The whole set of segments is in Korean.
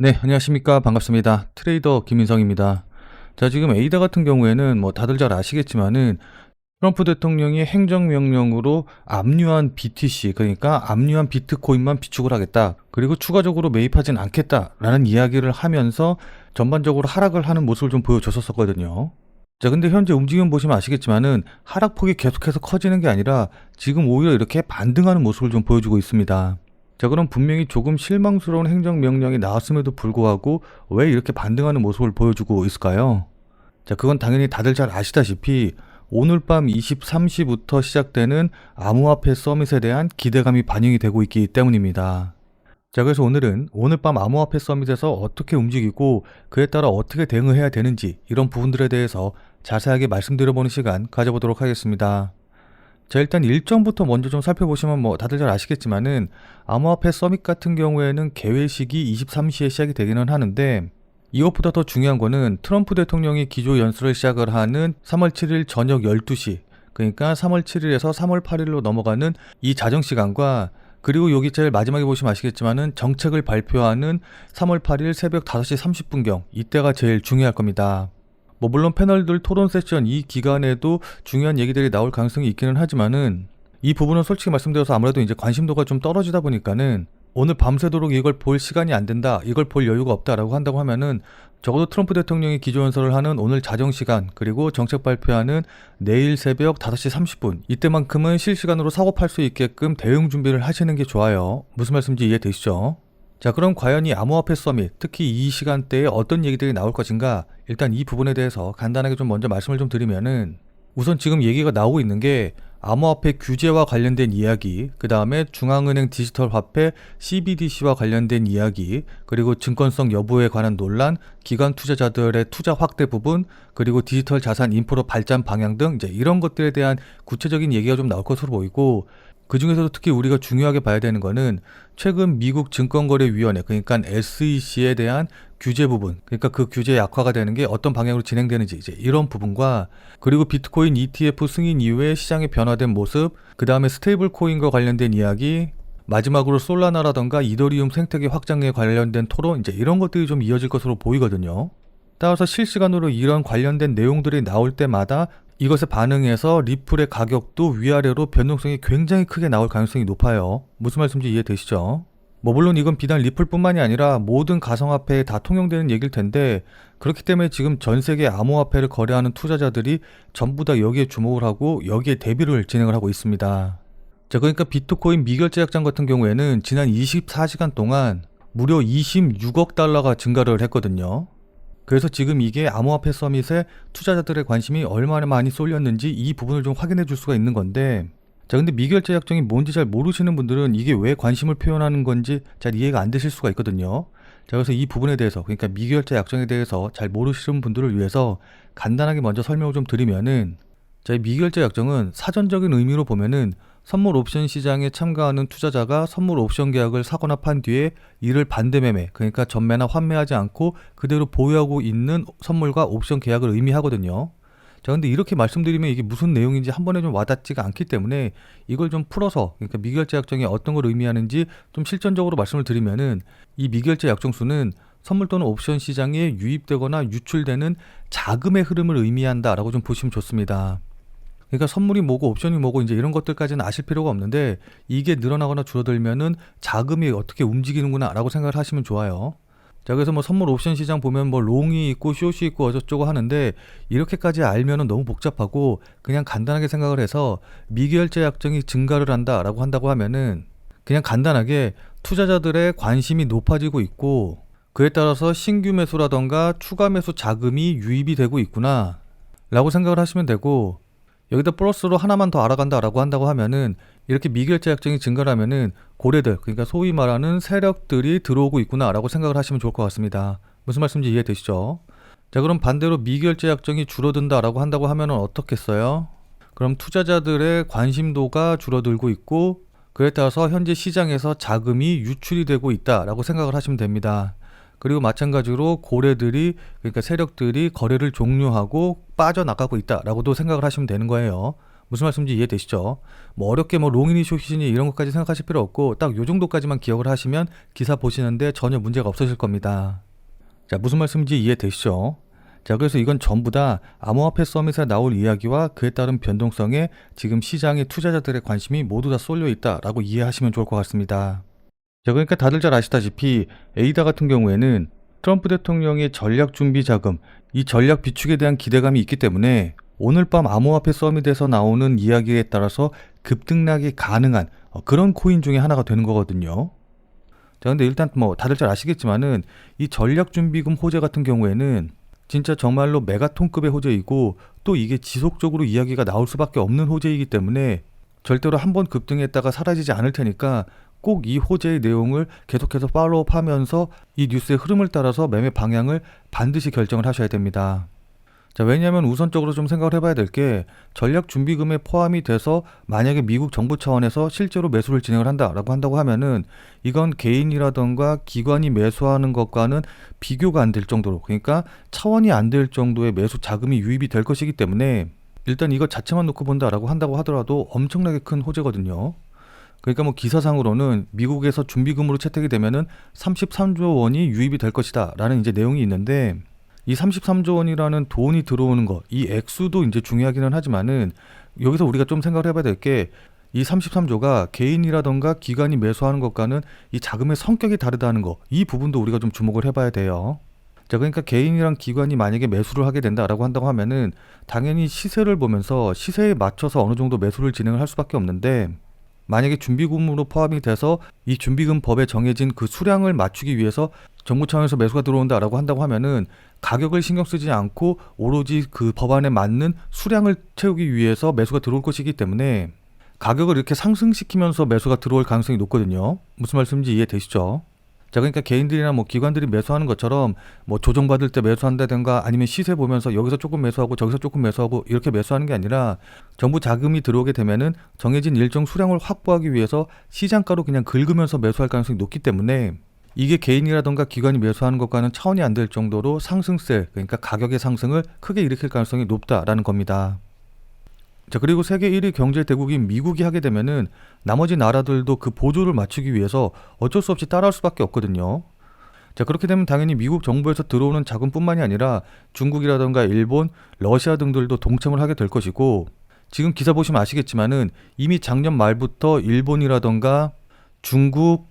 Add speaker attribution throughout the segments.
Speaker 1: 네, 안녕하십니까. 반갑습니다. 트레이더 김인성입니다. 자, 지금 에이다 같은 경우에는 다들 잘 아시겠지만은 트럼프 대통령이 행정명령으로 압류한 BTC, 그러니까 압류한 비트코인만 비축을 하겠다. 그리고 추가적으로 매입하진 않겠다라는 이야기를 하면서 전반적으로 하락을 하는 모습을 좀 보여줬었거든요. 자, 근데 현재 움직임 보시면 아시겠지만은 하락폭이 계속해서 커지는 게 아니라 지금 오히려 이렇게 반등하는 모습을 좀 보여주고 있습니다. 자, 그럼 분명히 조금 실망스러운 행정명령이 나왔음에도 불구하고 왜 이렇게 반등하는 모습을 보여주고 있을까요? 자, 그건 당연히 다들 잘 아시다시피 오늘 밤 23시부터 시작되는 암호화폐 서밋에 대한 기대감이 반영이 되고 있기 때문입니다. 자, 그래서 오늘은 오늘 밤 암호화폐 서밋에서 어떻게 움직이고 그에 따라 어떻게 대응을 해야 되는지 이런 부분들에 대해서 자세하게 말씀드려보는 시간 가져보도록 하겠습니다. 자, 일단 일정부터 먼저 좀 살펴보시면 다들 잘 아시겠지만은 암호화폐 서밋 같은 경우에는 개회식이 23시에 시작이 되기는 하는데 이것보다 더 중요한 거는 트럼프 대통령이 기조 연설을 시작을 하는 3월 7일 저녁 12시, 그러니까 3월 7일에서 3월 8일로 넘어가는 이 자정 시간과, 그리고 여기 제일 마지막에 보시면 아시겠지만은 정책을 발표하는 3월 8일 새벽 5시 30분경, 이때가 제일 중요할 겁니다. 물론 패널들 토론 세션 이 기간에도 중요한 얘기들이 나올 가능성이 있기는 하지만은 이 부분은 솔직히 말씀드려서 아무래도 이제 관심도가 좀 떨어지다 보니까는 오늘 밤새도록 이걸 볼 시간이 안 된다, 이걸 볼 여유가 없다라고 한다고 하면은 적어도 트럼프 대통령이 기조연설을 하는 오늘 자정 시간, 그리고 정책 발표하는 내일 새벽 5시 30분 이때만큼은 실시간으로 사고 팔 수 있게끔 대응 준비를 하시는 게 좋아요. 무슨 말씀인지 이해되시죠? 자, 그럼 과연 이 암호화폐 서밋, 특히 이 시간대에 어떤 얘기들이 나올 것인가, 일단 이 부분에 대해서 간단하게 좀 먼저 말씀을 좀 드리면은, 우선 지금 얘기가 나오고 있는 게 암호화폐 규제와 관련된 이야기, 그 다음에 중앙은행 디지털 화폐 CBDC와 관련된 이야기, 그리고 증권성 여부에 관한 논란, 기관 투자자들의 투자 확대 부분, 그리고 디지털 자산 인프라 발전 방향 등 이제 이런 것들에 대한 구체적인 얘기가 좀 나올 것으로 보이고, 그 중에서도 특히 우리가 중요하게 봐야 되는 거는 최근 미국 증권거래위원회, 그러니까 SEC에 대한 규제 부분, 그러니까 그 규제 약화가 되는 게 어떤 방향으로 진행되는지 이제 이런 부분과, 그리고 비트코인 ETF 승인 이후에 시장의 변화된 모습, 그 다음에 스테이블 코인과 관련된 이야기, 마지막으로 솔라나라던가 이더리움 생태계 확장에 관련된 토론, 이제 이런 것들이 좀 이어질 것으로 보이거든요. 따라서 실시간으로 이런 관련된 내용들이 나올 때마다 이것에 반응해서 리플의 가격도 위아래로 변동성이 굉장히 크게 나올 가능성이 높아요. 무슨 말씀인지 이해되시죠? 물론 이건 비단 리플뿐만이 아니라 모든 가상화폐에 다 통용되는 얘기일 텐데, 그렇기 때문에 지금 전 세계 암호화폐를 거래하는 투자자들이 전부 다 여기에 주목을 하고 여기에 대비를 진행을 하고 있습니다. 자, 그러니까 비트코인 미결제 약정 같은 경우에는 지난 24시간 동안 무려 26억 달러가 증가를 했거든요. 그래서 지금 이게 암호화폐 서밋에 투자자들의 관심이 얼마나 많이 쏠렸는지 이 부분을 좀 확인해 줄 수가 있는 건데, 자, 근데 미결제 약정이 뭔지 잘 모르시는 분들은 이게 왜 관심을 표현하는 건지 잘 이해가 안 되실 수가 있거든요. 자, 그래서 이 부분에 대해서, 그러니까 미결제 약정에 대해서 잘 모르시는 분들을 위해서 간단하게 먼저 설명을 좀 드리면은, 자, 이 미결제 약정은 사전적인 의미로 보면은 선물 옵션 시장에 참가하는 투자자가 선물 옵션 계약을 사거나 판 뒤에 이를 반대 매매, 그러니까 전매나 환매하지 않고 그대로 보유하고 있는 선물과 옵션 계약을 의미하거든요. 자, 근데 이렇게 말씀드리면 이게 무슨 내용인지 한 번에 좀 와닿지가 않기 때문에 이걸 좀 풀어서, 그러니까 미결제 약정이 어떤 걸 의미하는지 좀 실전적으로 말씀을 드리면은, 이 미결제 약정수는 선물 또는 옵션 시장에 유입되거나 유출되는 자금의 흐름을 의미한다라고 좀 보시면 좋습니다. 그러니까 선물이 뭐고 옵션이 뭐고 이제 이런 것들까지는 아실 필요가 없는데, 이게 늘어나거나 줄어들면은 자금이 어떻게 움직이는구나 라고 생각을 하시면 좋아요. 자, 그래서 선물 옵션 시장 보면 롱이 있고 숏이 있고 어쩌고 하는데, 이렇게까지 알면은 너무 복잡하고 그냥 간단하게 생각을 해서 미결제 약정이 증가를 한다라고 한다고 하면은 그냥 간단하게 투자자들의 관심이 높아지고 있고 그에 따라서 신규 매수라던가 추가 매수 자금이 유입이 되고 있구나 라고 생각을 하시면 되고, 여기다 플러스로 하나만 더 알아간다라고 한다고 하면은 이렇게 미결제 약정이 증가를 하면은 고래들, 그러니까 소위 말하는 세력들이 들어오고 있구나라고 생각을 하시면 좋을 것 같습니다. 무슨 말씀인지 이해되시죠? 자, 그럼 반대로 미결제 약정이 줄어든다라고 한다고 하면은 어떻겠어요? 그럼 투자자들의 관심도가 줄어들고 있고 그에 따라서 현재 시장에서 자금이 유출이 되고 있다라고 생각을 하시면 됩니다. 그리고 마찬가지로 고래들이, 그러니까 세력들이 거래를 종료하고 빠져나가고 있다라고도 생각을 하시면 되는 거예요. 무슨 말씀인지 이해되시죠? 뭐 어렵게 뭐 롱이니 숏이니 이런 것까지 생각하실 필요 없고 딱 요 정도까지만 기억을 하시면 기사 보시는데 전혀 문제가 없으실 겁니다. 자, 무슨 말씀인지 이해되시죠? 자, 그래서 이건 전부 다 암호화폐 서밋에 나올 이야기와 그에 따른 변동성에 지금 시장의 투자자들의 관심이 모두 다 쏠려 있다라고 이해하시면 좋을 것 같습니다. 자, 그러니까 다들 잘 아시다시피 에이다 같은 경우에는 트럼프 대통령의 전략 준비 자금, 이 전략 비축에 대한 기대감이 있기 때문에 오늘 밤 암호화폐 서밋에서 나오는 이야기에 따라서 급등락이 가능한 그런 코인 중에 하나가 되는 거거든요. 자, 근데 일단 뭐 다들 잘 아시겠지만은 이 전략 준비금 호재 같은 경우에는 진짜 정말로 메가톤급의 호재이고 또 이게 지속적으로 이야기가 나올 수밖에 없는 호재이기 때문에 절대로 한번 급등했다가 사라지지 않을 테니까 꼭 이 호재의 내용을 계속해서 팔로우하면서 이 뉴스의 흐름을 따라서 매매 방향을 반드시 결정을 하셔야 됩니다. 자, 왜냐하면 우선적으로 좀 생각을 해봐야 될 게 전략 준비금에 포함이 돼서 만약에 미국 정부 차원에서 실제로 매수를 진행을 한다고 하면은 이건 개인이라던가 기관이 매수하는 것과는 비교가 안 될 정도로, 그러니까 차원이 안 될 정도의 매수 자금이 유입이 될 것이기 때문에 일단 이것 자체만 놓고 본다라고 한다고 하더라도 엄청나게 큰 호재거든요. 그러니까 뭐 기사상으로는 미국에서 준비금으로 채택이 되면은 33조 원이 유입이 될 것이다 라는 이제 내용이 있는데, 이 33조 원이라는 돈이 들어오는 것, 이 액수도 이제 중요하기는 하지만은 여기서 우리가 좀 생각을 해봐야 될 게 이 33조가 개인이라던가 기관이 매수하는 것과는 이 자금의 성격이 다르다는 거, 이 부분도 우리가 좀 주목을 해봐야 돼요. 자, 그러니까 개인이랑 기관이 만약에 매수를 하게 된다라고 한다고 하면은 당연히 시세를 보면서 시세에 맞춰서 어느 정도 매수를 진행을 할 수밖에 없는데, 만약에 준비금으로 포함이 돼서 이 준비금 법에 정해진 그 수량을 맞추기 위해서 정부 차원에서 매수가 들어온다라고 한다고 하면은 가격을 신경 쓰지 않고 오로지 그 법안에 맞는 수량을 채우기 위해서 매수가 들어올 것이기 때문에 가격을 이렇게 상승시키면서 매수가 들어올 가능성이 높거든요. 무슨 말씀인지 이해되시죠? 자, 그러니까 개인들이나 뭐 기관들이 매수하는 것처럼 뭐 조정받을 때 매수한다든가 아니면 시세 보면서 여기서 조금 매수하고 저기서 조금 매수하고 이렇게 매수하는 게 아니라 정부 자금이 들어오게 되면은 정해진 일정 수량을 확보하기 위해서 시장가로 그냥 긁으면서 매수할 가능성이 높기 때문에 이게 개인이라던가 기관이 매수하는 것과는 차원이 안 될 정도로 상승세, 그러니까 가격의 상승을 크게 일으킬 가능성이 높다라는 겁니다. 자, 그리고 세계 1위 경제 대국인 미국이 하게 되면은 나머지 나라들도 그 보조를 맞추기 위해서 어쩔 수 없이 따라할 수밖에 없거든요. 자, 그렇게 되면 당연히 미국 정부에서 들어오는 자금뿐만이 아니라 중국이라던가 일본, 러시아 등들도 동참을 하게 될 것이고, 지금 기사 보시면 아시겠지만은 이미 작년 말부터 일본이라던가 중국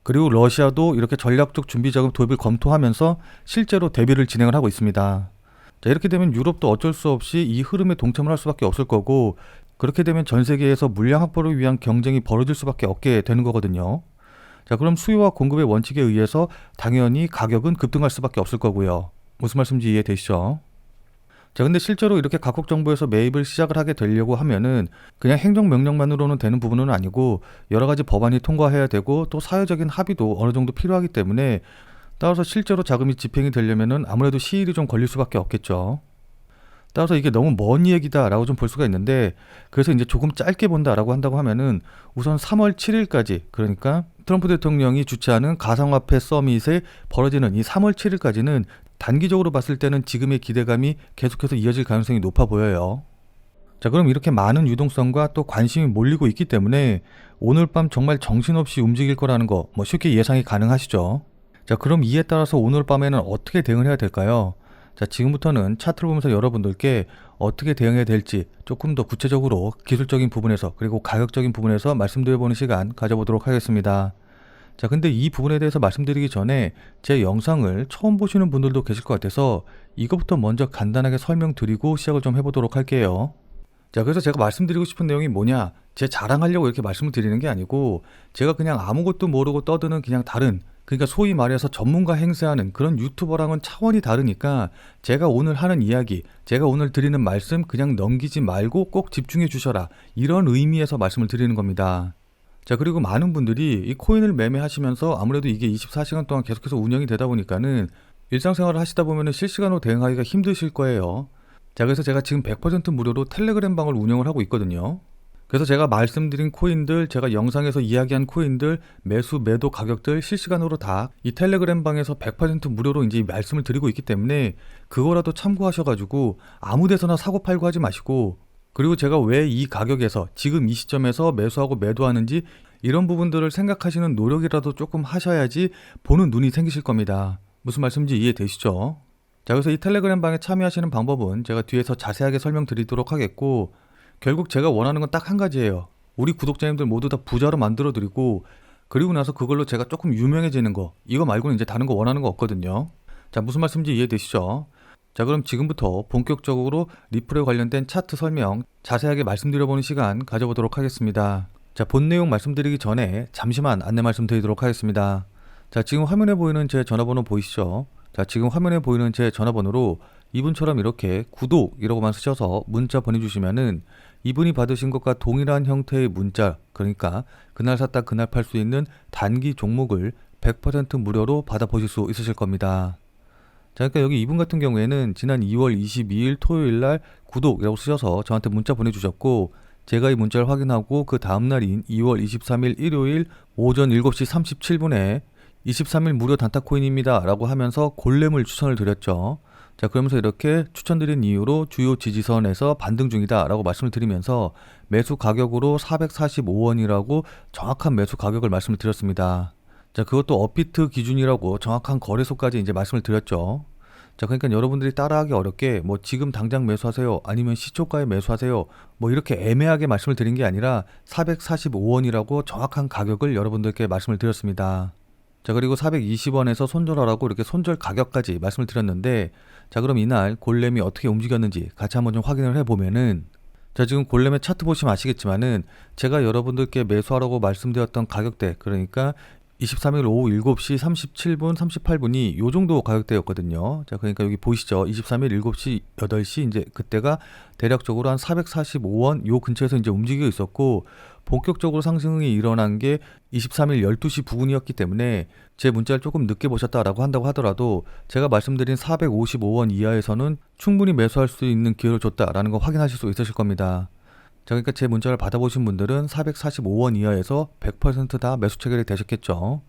Speaker 1: 그리고 러시아도 이렇게 전략적 준비 자금 도입을 검토하면서 실제로 대비를 진행을 하고 있습니다. 자, 이렇게 되면 유럽도 어쩔 수 없이 이 흐름에 동참을 할 수밖에 없을 거고, 그렇게 되면 전 세계에서 물량 확보를 위한 경쟁이 벌어질 수밖에 없게 되는 거거든요. 자, 그럼 수요와 공급의 원칙에 의해서 당연히 가격은 급등할 수밖에 없을 거고요. 무슨 말씀인지 이해되시죠? 자, 근데 실제로 이렇게 각국 정부에서 매입을 시작을 하게 되려고 하면은 그냥 행정명령만으로는 되는 부분은 아니고 여러 가지 법안이 통과해야 되고 또 사회적인 합의도 어느 정도 필요하기 때문에 따라서 실제로 자금이 집행이 되려면은 아무래도 시일이 좀 걸릴 수밖에 없겠죠. 따라서 이게 너무 먼 얘기다라고 좀 볼 수가 있는데, 그래서 이제 조금 짧게 본다라고 한다고 하면은 우선 3월 7일까지, 그러니까 트럼프 대통령이 주최하는 가상화폐 서밋에 벌어지는 이 3월 7일까지는 단기적으로 봤을 때는 지금의 기대감이 계속해서 이어질 가능성이 높아 보여요. 자, 그럼 이렇게 많은 유동성과 또 관심이 몰리고 있기 때문에 오늘 밤 정말 정신없이 움직일 거라는 거 뭐 쉽게 예상이 가능하시죠? 자, 그럼 이에 따라서 오늘 밤에는 어떻게 대응을 해야 될까요? 자, 지금부터는 차트를 보면서 여러분들께 어떻게 대응해야 될지 조금 더 구체적으로 기술적인 부분에서 그리고 가격적인 부분에서 말씀드려보는 시간 가져보도록 하겠습니다. 자, 근데 이 부분에 대해서 말씀드리기 전에 제 영상을 처음 보시는 분들도 계실 것 같아서 이것부터 먼저 간단하게 설명드리고 시작을 좀 해보도록 할게요. 자, 그래서 제가 말씀드리고 싶은 내용이 뭐냐, 제 자랑하려고 이렇게 말씀을 드리는 게 아니고 제가 그냥 아무것도 모르고 떠드는 그냥 다른, 그러니까 소위 말해서 전문가 행세하는 그런 유튜버랑은 차원이 다르니까 제가 오늘 하는 이야기, 제가 오늘 드리는 말씀 그냥 넘기지 말고 꼭 집중해 주셔라, 이런 의미에서 말씀을 드리는 겁니다. 자, 그리고 많은 분들이 이 코인을 매매하시면서 아무래도 이게 24시간 동안 계속해서 운영이 되다 보니까는 일상생활을 하시다 보면은 실시간으로 대응하기가 힘드실 거예요. 자, 그래서 제가 지금 100% 무료로 텔레그램 방을 운영을 하고 있거든요. 그래서 제가 말씀드린 코인들, 제가 영상에서 이야기한 코인들, 매수, 매도 가격들 실시간으로 다 이 텔레그램 방에서 100% 무료로 이제 말씀을 드리고 있기 때문에 그거라도 참고하셔가지고 아무 데서나 사고 팔고 하지 마시고, 그리고 제가 왜 이 가격에서 지금 이 시점에서 매수하고 매도하는지 이런 부분들을 생각하시는 노력이라도 조금 하셔야지 보는 눈이 생기실 겁니다. 무슨 말씀인지 이해되시죠? 자, 그래서 이 텔레그램 방에 참여하시는 방법은 제가 뒤에서 자세하게 설명드리도록 하겠고, 결국 제가 원하는 건 딱 한 가지예요. 우리 구독자님들 모두 다 부자로 만들어 드리고, 그리고 나서 그걸로 제가 조금 유명해지는 거, 이거 말고는 이제 다른 거 원하는 거 없거든요. 자, 무슨 말씀인지 이해되시죠? 자, 그럼 지금부터 본격적으로 리플에 관련된 차트 설명 자세하게 말씀드려보는 시간 가져보도록 하겠습니다. 자, 본 내용 말씀드리기 전에 잠시만 안내 말씀드리도록 하겠습니다. 자, 지금 화면에 보이는 제 전화번호 보이시죠? 자, 지금 화면에 보이는 제 전화번호로 이분처럼 이렇게 구독이라고만 쓰셔서 문자 보내주시면은 이분이 받으신 것과 동일한 형태의 문자, 그러니까 그날 샀다 그날 팔 수 있는 단기 종목을 100% 무료로 받아보실 수 있으실 겁니다. 자, 그러니까 여기 이분 같은 경우에는 지난 2월 22일 토요일 날 구독이라고 쓰셔서 저한테 문자 보내주셨고, 제가 이 문자를 확인하고 그 다음날인 2월 23일 일요일 오전 7시 37분에 23일 무료 단타코인입니다 라고 하면서 골렘을 추천을 드렸죠. 자, 그러면서 이렇게 추천드린 이유로 주요 지지선에서 반등 중이다 라고 말씀을 드리면서 매수 가격으로 445원이라고 정확한 매수 가격을 말씀을 드렸습니다. 자, 그것도 업비트 기준이라고 정확한 거래소까지 이제 말씀을 드렸죠. 자, 그러니까 여러분들이 따라하기 어렵게 뭐 지금 당장 매수하세요, 아니면 시초가에 매수하세요, 뭐 이렇게 애매하게 말씀을 드린 게 아니라 445원이라고 정확한 가격을 여러분들께 말씀을 드렸습니다. 자, 그리고 420원에서 손절하라고 이렇게 손절 가격까지 말씀을 드렸는데, 자, 그럼 이날 골렘이 어떻게 움직였는지 같이 한번 좀 확인을 해보면은, 자, 지금 골렘의 차트 보시면 아시겠지만은 제가 여러분들께 매수하라고 말씀드렸던 가격대, 그러니까 23일 오후 7시 37분 38분이 요 정도 가격대였거든요. 자, 그러니까 여기 보이시죠? 23일 7시 8시 이제 그때가 대략적으로 한 445원 요 근처에서 이제 움직이고 있었고, 본격적으로 상승이 일어난 게 23일 12시 부근이었기 때문에 제 문자를 조금 늦게 보셨다라고 한다고 하더라도 제가 말씀드린 455원 이하에서는 충분히 매수할 수 있는 기회를 줬다라는 거 확인하실 수 있으실 겁니다. 자, 그러니까 제 문자를 받아보신 분들은 445원 이하에서 100% 다 매수 체결이 되셨겠죠.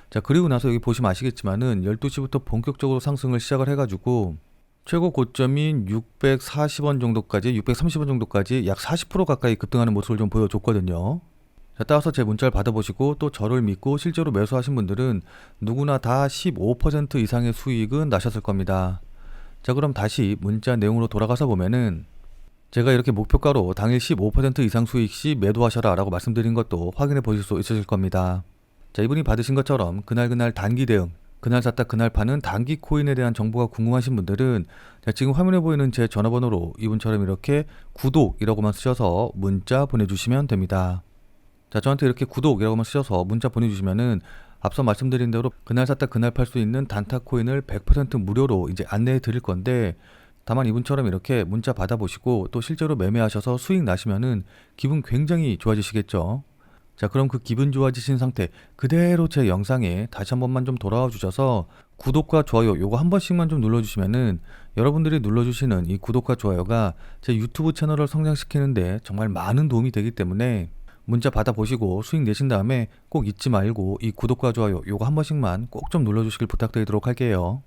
Speaker 1: 자, 그리고 나서 여기 보시면 아시겠지만은 12시부터 본격적으로 상승을 시작을 해가지고 최고 고점인 640원 정도까지, 630원 정도까지 약 40% 가까이 급등하는 모습을 좀 보여줬거든요. 자, 따라서 제 문자를 받아보시고 또 저를 믿고 실제로 매수하신 분들은 누구나 다 15% 이상의 수익은 나셨을 겁니다. 자, 그럼 다시 문자 내용으로 돌아가서 보면은 제가 이렇게 목표가로 당일 15% 이상 수익 시 매도하셔라 라고 말씀드린 것도 확인해 보실 수 있으실 겁니다. 자, 이분이 받으신 것처럼 그날 단기 대응, 그날 샀다 그날 파는 단기 코인에 대한 정보가 궁금하신 분들은 자, 지금 화면에 보이는 제 전화번호로 이분처럼 이렇게 구독이라고만 쓰셔서 문자 보내주시면 됩니다. 자, 저한테 이렇게 구독이라고만 쓰셔서 문자 보내주시면은 앞서 말씀드린 대로 그날 샀다 그날 팔 수 있는 단타 코인을 100% 무료로 이제 안내해 드릴 건데, 다만 이분처럼 이렇게 문자 받아보시고 또 실제로 매매하셔서 수익 나시면은 기분 굉장히 좋아지시겠죠. 자, 그럼 그 기분 좋아지신 상태 그대로 제 영상에 다시 한 번만 좀 돌아와 주셔서 구독과 좋아요 요거 한 번씩만 좀 눌러주시면은 여러분들이 눌러주시는 이 구독과 좋아요가 제 유튜브 채널을 성장시키는데 정말 많은 도움이 되기 때문에 문자 받아보시고 수익 내신 다음에 꼭 잊지 말고 이 구독과 좋아요 요거 한 번씩만 꼭 좀 눌러주시길 부탁드리도록 할게요.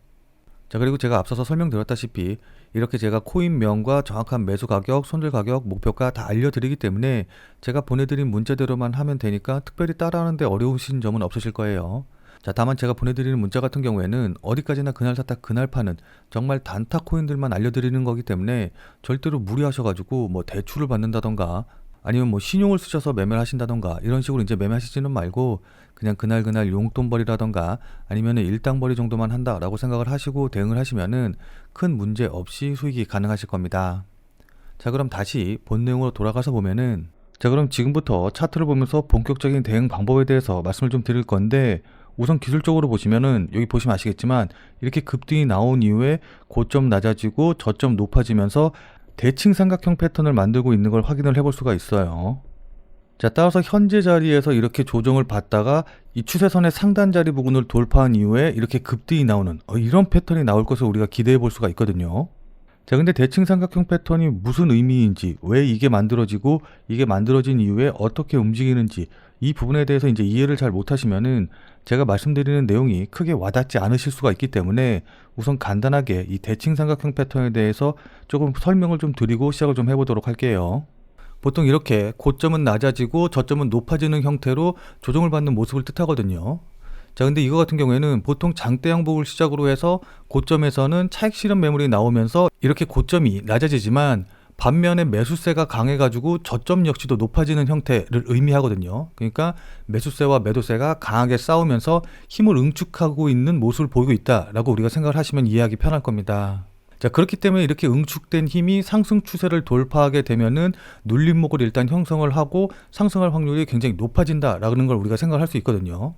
Speaker 1: 자, 그리고 제가 앞서서 설명드렸다시피 이렇게 제가 코인명과 정확한 매수 가격, 손절 가격, 목표가 다 알려드리기 때문에 제가 보내드린 문자대로만 하면 되니까 특별히 따라하는데 어려우신 점은 없으실 거예요. 자, 다만 제가 보내드리는 문자 같은 경우에는 어디까지나 그날 샀다 그날 파는 정말 단타 코인들만 알려드리는 거기 때문에 절대로 무리하셔가지고 뭐 대출을 받는다던가 아니면 뭐 신용을 쓰셔서 매매를 하신다던가 이런 식으로 이제 매매하시지는 말고 그냥 그날 용돈벌이라던가 아니면 일당벌이 정도만 한다라고 생각을 하시고 대응을 하시면은 큰 문제 없이 수익이 가능하실 겁니다. 자, 그럼 다시 본 내용으로 돌아가서 보면은, 자, 그럼 지금부터 차트를 보면서 본격적인 대응 방법에 대해서 말씀을 좀 드릴 건데, 우선 기술적으로 보시면은 여기 보시면 아시겠지만 이렇게 급등이 나온 이후에 고점 낮아지고 저점 높아지면서 대칭 삼각형 패턴을 만들고 있는 걸 확인을 해볼 수가 있어요. 자, 따라서 현재 자리에서 이렇게 조정을 받다가 이 추세선의 상단 자리 부분을 돌파한 이후에 이렇게 급등이 나오는 이런 패턴이 나올 것을 우리가 기대해 볼 수가 있거든요. 자, 근데 대칭 삼각형 패턴이 무슨 의미인지, 왜 이게 만들어지고 이게 만들어진 이후에 어떻게 움직이는지 이 부분에 대해서 이제 이해를 잘 못하시면은 제가 말씀드리는 내용이 크게 와닿지 않으실 수가 있기 때문에 우선 간단하게 이 대칭 삼각형 패턴에 대해서 조금 설명을 좀 드리고 시작을 좀 해보도록 할게요. 보통 이렇게 고점은 낮아지고 저점은 높아지는 형태로 조정을 받는 모습을 뜻하거든요. 자, 근데 이거 같은 경우에는 보통 장대 양복을 시작으로 해서 고점에서는 차익 실현 매물이 나오면서 이렇게 고점이 낮아지지만 반면에 매수세가 강해가지고 저점 역시도 높아지는 형태를 의미하거든요. 그러니까 매수세와 매도세가 강하게 싸우면서 힘을 응축하고 있는 모습을 보이고 있다라고 우리가 생각을 하시면 이해하기 편할 겁니다. 자, 그렇기 때문에 이렇게 응축된 힘이 상승 추세를 돌파하게 되면은 눌림목을 일단 형성을 하고 상승할 확률이 굉장히 높아진다라는 걸 우리가 생각을 할 수 있거든요.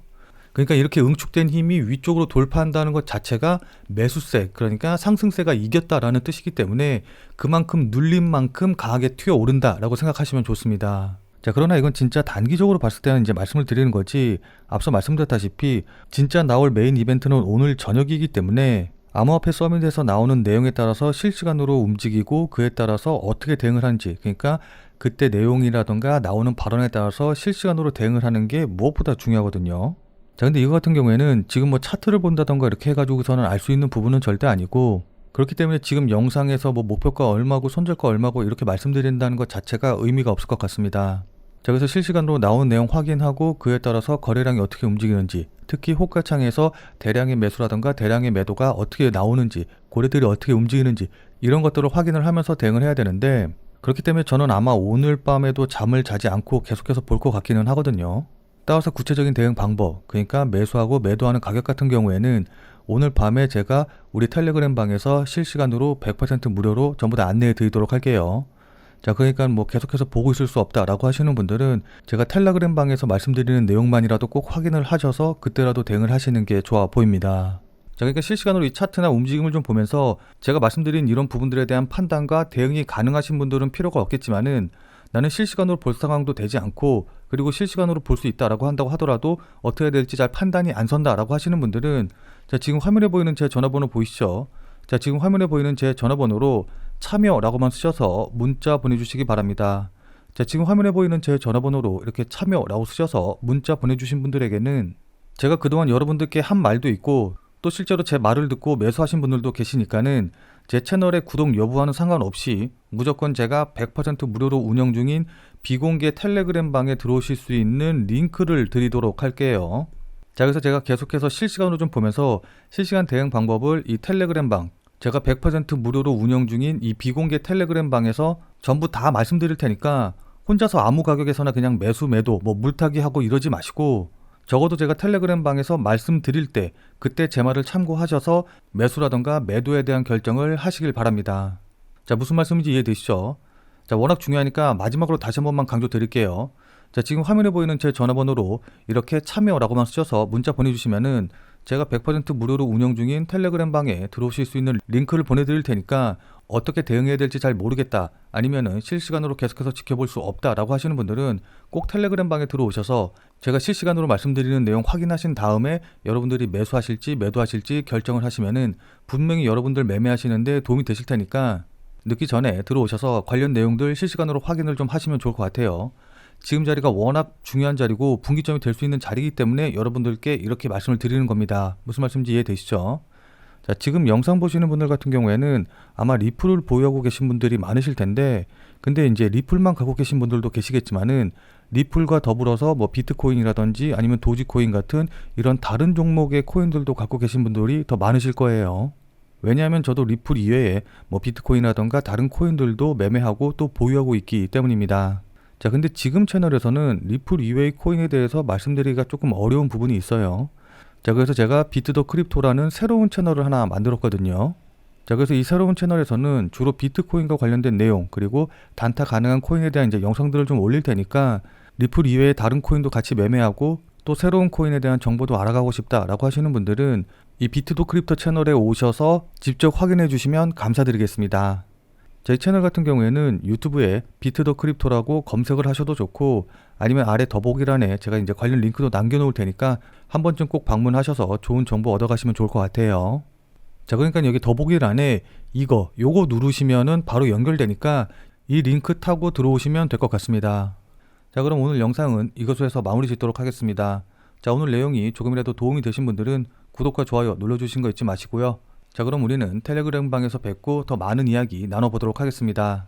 Speaker 1: 그러니까 이렇게 응축된 힘이 위쪽으로 돌파한다는 것 자체가 매수세, 그러니까 상승세가 이겼다라는 뜻이기 때문에 그만큼 눌린 만큼 강하게 튀어오른다라고 생각하시면 좋습니다. 자, 그러나 이건 진짜 단기적으로 봤을 때는 이제 말씀을 드리는 거지, 앞서 말씀드렸다시피 진짜 나올 메인 이벤트는 오늘 저녁이기 때문에 암호화폐 서밋에서 나오는 내용에 따라서 실시간으로 움직이고 그에 따라서 어떻게 대응을 하는지, 그러니까 그때 내용이라던가 나오는 발언에 따라서 실시간으로 대응을 하는 게 무엇보다 중요하거든요. 자, 근데 이거 같은 경우에는 지금 뭐 차트를 본다던가 이렇게 해가지고서는 알 수 있는 부분은 절대 아니고, 그렇기 때문에 지금 영상에서 뭐 목표가 얼마고 손절가 얼마고 이렇게 말씀드린다는 것 자체가 의미가 없을 것 같습니다. 자, 그래서 실시간으로 나온 내용 확인하고 그에 따라서 거래량이 어떻게 움직이는지, 특히 호가창에서 대량의 매수라던가 대량의 매도가 어떻게 나오는지, 고래들이 어떻게 움직이는지 이런 것들을 확인을 하면서 대응을 해야 되는데, 그렇기 때문에 저는 아마 오늘 밤에도 잠을 자지 않고 계속해서 볼 것 같기는 하거든요. 따라서 구체적인 대응 방법, 그러니까 매수하고 매도하는 가격 같은 경우에는 오늘 밤에 제가 우리 텔레그램 방에서 실시간으로 100% 무료로 전부 다 안내해 드리도록 할게요. 자, 그러니까 뭐 계속해서 보고 있을 수 없다라고 하시는 분들은 제가 텔레그램 방에서 말씀드리는 내용만이라도 꼭 확인을 하셔서 그때라도 대응을 하시는 게 좋아 보입니다. 자, 그러니까 실시간으로 이 차트나 움직임을 좀 보면서 제가 말씀드린 이런 부분들에 대한 판단과 대응이 가능하신 분들은 필요가 없겠지만은, 나는 실시간으로 볼 상황도 되지 않고 그리고 실시간으로 볼 수 있다라고 한다고 하더라도 어떻게 해야 될지 잘 판단이 안 선다라고 하시는 분들은, 자, 지금 화면에 보이는 제 전화번호 보이시죠? 자, 지금 화면에 보이는 제 전화번호로 참여라고만 쓰셔서 문자 보내주시기 바랍니다. 자, 지금 화면에 보이는 제 전화번호로 이렇게 참여라고 쓰셔서 문자 보내주신 분들에게는 제가 그동안 여러분들께 한 말도 있고 또 실제로 제 말을 듣고 매수하신 분들도 계시니까는 제 채널의 구독 여부와는 상관없이 무조건 제가 100% 무료로 운영 중인 비공개 텔레그램 방에 들어오실 수 있는 링크를 드리도록 할게요. 자, 그래서 제가 계속해서 실시간으로 좀 보면서 실시간 대응 방법을 이 텔레그램 방, 제가 100% 무료로 운영 중인 이 비공개 텔레그램 방에서 전부 다 말씀드릴 테니까 혼자서 아무 가격에서나 그냥 매수 매도 뭐 물타기 하고 이러지 마시고, 적어도 제가 텔레그램 방에서 말씀드릴 때 그때 제 말을 참고하셔서 매수라던가 매도에 대한 결정을 하시길 바랍니다. 자, 무슨 말씀인지 이해되시죠? 자, 워낙 중요하니까 마지막으로 다시 한 번만 강조 드릴게요. 자, 지금 화면에 보이는 제 전화번호로 이렇게 참여라고만 쓰셔서 문자 보내주시면은 제가 100% 무료로 운영 중인 텔레그램 방에 들어오실 수 있는 링크를 보내드릴 테니까, 어떻게 대응해야 될지 잘 모르겠다, 아니면은 실시간으로 계속해서 지켜볼 수 없다라고 하시는 분들은 꼭 텔레그램 방에 들어오셔서 제가 실시간으로 말씀드리는 내용 확인하신 다음에 여러분들이 매수하실지 매도하실지 결정을 하시면은 분명히 여러분들 매매하시는데 도움이 되실 테니까 늦기 전에 들어오셔서 관련 내용들 실시간으로 확인을 좀 하시면 좋을 것 같아요. 지금 자리가 워낙 중요한 자리고 분기점이 될 수 있는 자리이기 때문에 여러분들께 이렇게 말씀을 드리는 겁니다. 무슨 말씀인지 이해되시죠? 자, 지금 영상 보시는 분들 같은 경우에는 아마 리플을 보유하고 계신 분들이 많으실 텐데, 근데 이제 리플만 갖고 계신 분들도 계시겠지만은 리플과 더불어서 뭐 비트코인이라든지 아니면 도지코인 같은 이런 다른 종목의 코인들도 갖고 계신 분들이 더 많으실 거예요. 왜냐하면 저도 리플 이외에 뭐 비트코인이라던가 다른 코인들도 매매하고 또 보유하고 있기 때문입니다. 자, 근데 지금 채널에서는 리플 이외의 코인에 대해서 말씀드리기가 조금 어려운 부분이 있어요. 자, 그래서 제가 비트 더 크립토라는 새로운 채널을 하나 만들었거든요. 자, 그래서 이 새로운 채널에서는 주로 비트코인과 관련된 내용, 그리고 단타 가능한 코인에 대한 이제 영상들을 좀 올릴 테니까 리플 이외의 다른 코인도 같이 매매하고 또 새로운 코인에 대한 정보도 알아가고 싶다라고 하시는 분들은 이 비트 더 크립토 채널에 오셔서 직접 확인해 주시면 감사드리겠습니다. 제 채널 같은 경우에는 유튜브에 비트 더 크립토라고 검색을 하셔도 좋고, 아니면 아래 더보기란에 제가 이제 관련 링크도 남겨놓을 테니까 한 번쯤 꼭 방문하셔서 좋은 정보 얻어가시면 좋을 것 같아요. 자, 그러니까 여기 더보기란에 요거 누르시면은 바로 연결되니까 이 링크 타고 들어오시면 될 것 같습니다. 자, 그럼 오늘 영상은 이것으로 해서 마무리 짓도록 하겠습니다. 자, 오늘 내용이 조금이라도 도움이 되신 분들은 구독과 좋아요 눌러주신 거 잊지 마시고요. 자, 그럼 우리는 텔레그램 방에서 뵙고 더 많은 이야기 나눠보도록 하겠습니다.